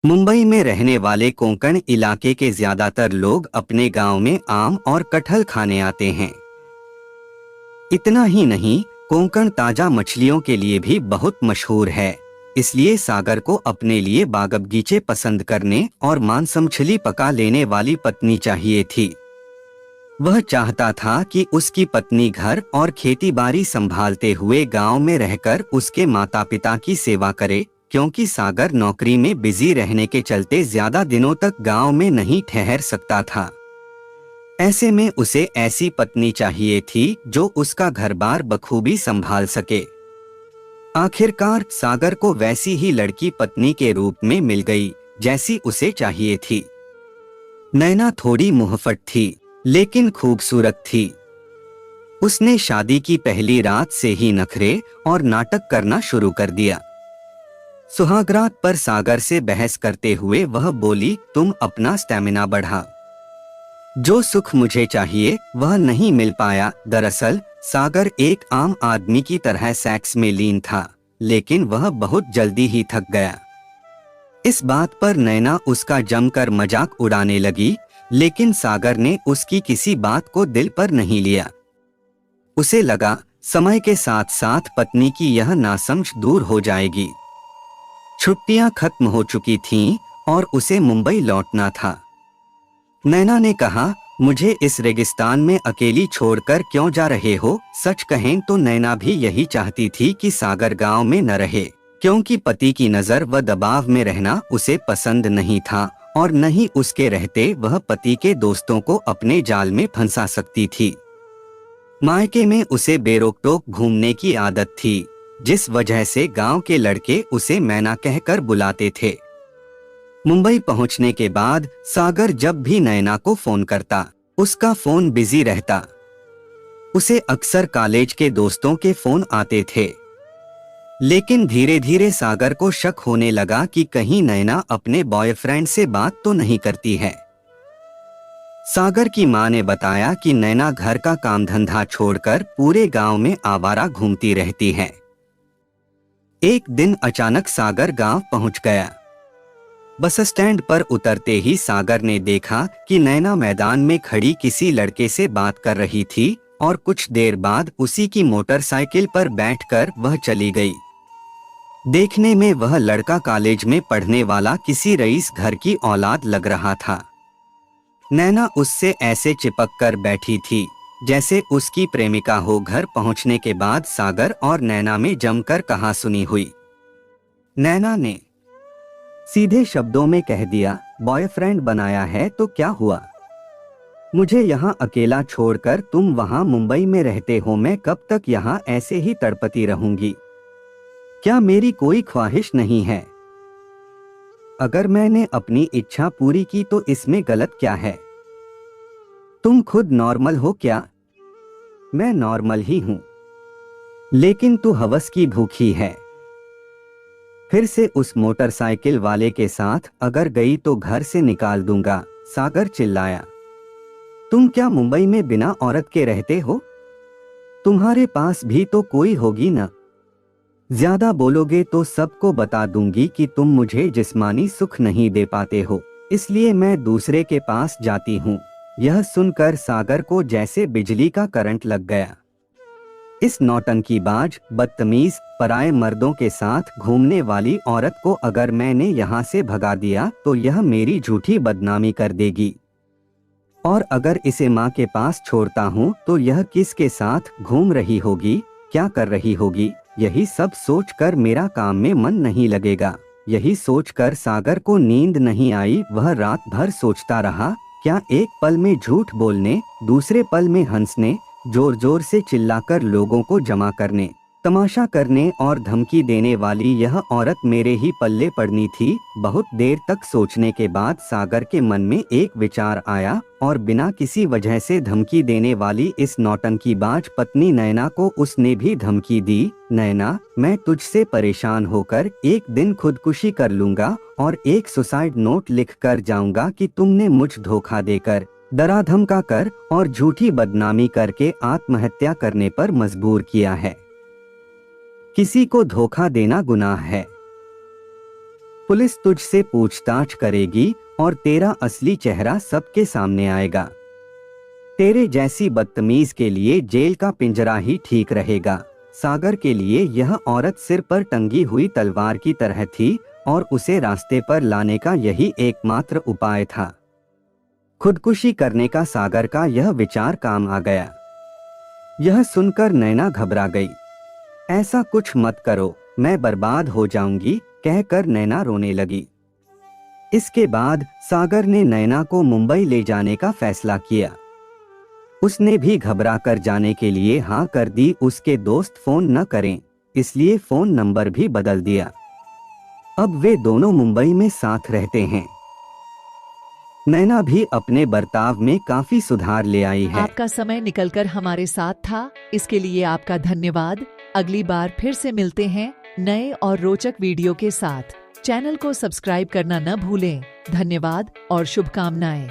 मुंबई में रहने वाले कोंकण इलाके के ज्यादातर लोग अपने गांव में आम और कटहल खाने आते हैं। इतना ही नहीं, कोंकण ताजा मछलियों के लिए भी बहुत मशहूर है। इसलिए सागर को अपने लिए बागबगीचे पसंद करने और मांस मछली पका लेने वाली पत्नी चाहिए थी। वह चाहता था कि उसकी पत्नी घर और खेती-बाड़ी संभालते हुए गांव में रहकर उसके माता पिता की सेवा करे, क्योंकि सागर नौकरी में बिजी रहने के चलते ज्यादा दिनों तक गांव में नहीं ठहर सकता था। ऐसे में उसे ऐसी पत्नी चाहिए थी जो उसका घर-बार बखूबी संभाल सके। आखिरकार सागर को वैसी ही लड़की पत्नी के रूप में मिल गई जैसी उसे चाहिए थी। नैना थोड़ी मुहफट थी, लेकिन खूबसूरत थी। उसने शादी की पहली रात से ही नखरे और नाटक करना शुरू कर दिया। सुहागरात पर सागर से बहस करते हुए वह बोली, तुम अपना स्टैमिना बढ़ा। जो सुख मुझे चाहिए वह नहीं मिल पाया। दरअसल सागर एक आम आदमी की तरह सेक्स में लीन था, लेकिन वह बहुत जल्दी ही थक गया। इस बात पर नैना उसका जमकर मजाक उड़ाने लगी, लेकिन सागर ने उसकी किसी बात को दिल पर नहीं लिया। उसे लगा समय के साथ साथ पत्नी की यह नासमझ दूर हो जाएगी। छुट्टियां खत्म हो चुकी थीं और उसे मुंबई लौटना था। नैना ने कहा, मुझे इस रेगिस्तान में अकेली छोड़कर क्यों जा रहे हो? सच कहें तो नैना भी यही चाहती थी कि सागर गांव में न रहे, क्योंकि पति की नजर व दबाव में रहना उसे पसंद नहीं था और न ही उसके रहते वह पति के दोस्तों को अपने जाल में फंसा सकती थी। मायके में उसे बेरोक-टोक घूमने की आदत थी, जिस वजह से गांव के लड़के उसे मैना कहकर बुलाते थे। मुंबई पहुंचने के बाद सागर जब भी नैना को फोन करता, उसका फोन बिजी रहता। उसे अक्सर कॉलेज के दोस्तों के फोन आते थे, लेकिन धीरे धीरे सागर को शक होने लगा कि कहीं नैना अपने बॉयफ्रेंड से बात तो नहीं करती है। सागर की मां ने बताया कि नैना घर का काम धंधा छोड़कर पूरे गांव में आवारा घूमती रहती है। एक दिन अचानक सागर गांव पहुंच गया। बस स्टैंड पर उतरते ही सागर ने देखा कि नैना मैदान में खड़ी किसी लड़के से बात कर रही थी और कुछ देर बाद उसी की मोटरसाइकिल पर बैठकर वह चली गई। देखने में वह लड़का कॉलेज में पढ़ने वाला किसी रईस घर की औलाद लग रहा था। नैना उससे ऐसे चिपक कर बैठी थी जैसे उसकी प्रेमिका हो। घर पहुंचने के बाद सागर और नैना में जमकर कहासुनी हुई। नैना ने सीधे शब्दों में कह दिया, बॉयफ्रेंड बनाया है तो क्या हुआ? मुझे यहाँ अकेला छोड़कर तुम वहाँ मुंबई में रहते हो, मैं कब तक यहाँ ऐसे ही तड़पती रहूंगी? क्या मेरी कोई ख्वाहिश नहीं है? अगर मैंने अपनी इच्छा पूरी की तो इसमें गलत क्या है? तुम खुद नॉर्मल हो क्या? मैं नॉर्मल ही हूं, लेकिन तू हवस की भूखी है। फिर से उस मोटरसाइकिल वाले के साथ अगर गई तो घर से निकाल दूंगा, सागर चिल्लाया। तुम क्या मुंबई में बिना औरत के रहते हो? तुम्हारे पास भी तो कोई होगी ना? ज्यादा बोलोगे तो सबको बता दूंगी कि तुम मुझे जिस्मानी सुख नहीं दे पाते हो, इसलिए मैं दूसरे के पास जाती हूँ। यह सुनकर सागर को जैसे बिजली का करंट लग गया। इस नौटंकीबाज, बदतमीज, पराये मर्दों के साथ घूमने वाली औरत को अगर मैंने यहाँ से भगा दिया तो यह मेरी झूठी बदनामी कर देगी, और अगर इसे माँ के पास छोड़ता हूँ तो यह किसके साथ घूम रही होगी, क्या कर रही होगी? यही सब सोचकर मेरा काम में मन नहीं लगेगा। यही सोचकर सागर को नींद नहीं आई। वह रात भर सोचता रहा, क्या एक पल में झूठ बोलने, दूसरे पल में हंसने, जोर जोर से चिल्लाकर लोगों को जमा करने, तमाशा करने और धमकी देने वाली यह औरत मेरे ही पल्ले पड़नी थी। बहुत देर तक सोचने के बाद सागर के मन में एक विचार आया और बिना किसी वजह से धमकी देने वाली इस नौटंकीबाज पत्नी नैना को उसने भी धमकी दी। नैना, मैं तुझसे परेशान होकर एक दिन खुदकुशी कर लूंगा और एक सुसाइड नोट लिख कर जाऊंगा कि तुमने मुझ धोखा देकर, डरा धमका कर और झूठी बदनामी करके आत्महत्या करने पर मजबूर किया है। किसी को धोखा देना गुनाह है। पुलिस तुझसे पूछताछ करेगी और तेरा असली चेहरा सबके सामने आएगा। तेरे जैसी बदतमीज के लिए जेल का पिंजरा ही ठीक रहेगा। सागर के लिए यह औरत सिर पर टंगी हुई तलवार की तरह थी और उसे रास्ते पर लाने का यही एकमात्र उपाय था। खुदकुशी करने का सागर का यह विचार काम आ गया। यह सुनकर नैना घबरा गई। ऐसा कुछ मत करो, मैं बर्बाद हो जाऊंगी, कहकर नैना रोने लगी। इसके बाद सागर ने नैना को मुंबई ले जाने का फैसला किया। उसने भी घबरा कर जाने के लिए हाँ कर दी। उसके दोस्त फोन न करें, इसलिए फोन नंबर भी बदल दिया। अब वे दोनों मुंबई में साथ रहते हैं। नैना भी अपने बर्ताव में काफी सुधार ले आई है। आपका समय निकलकर हमारे साथ था, इसके लिए आपका धन्यवाद। अगली बार फिर से मिलते हैं नए और रोचक वीडियो के साथ। चैनल को सब्सक्राइब करना न भूलें। धन्यवाद और शुभकामनाएं।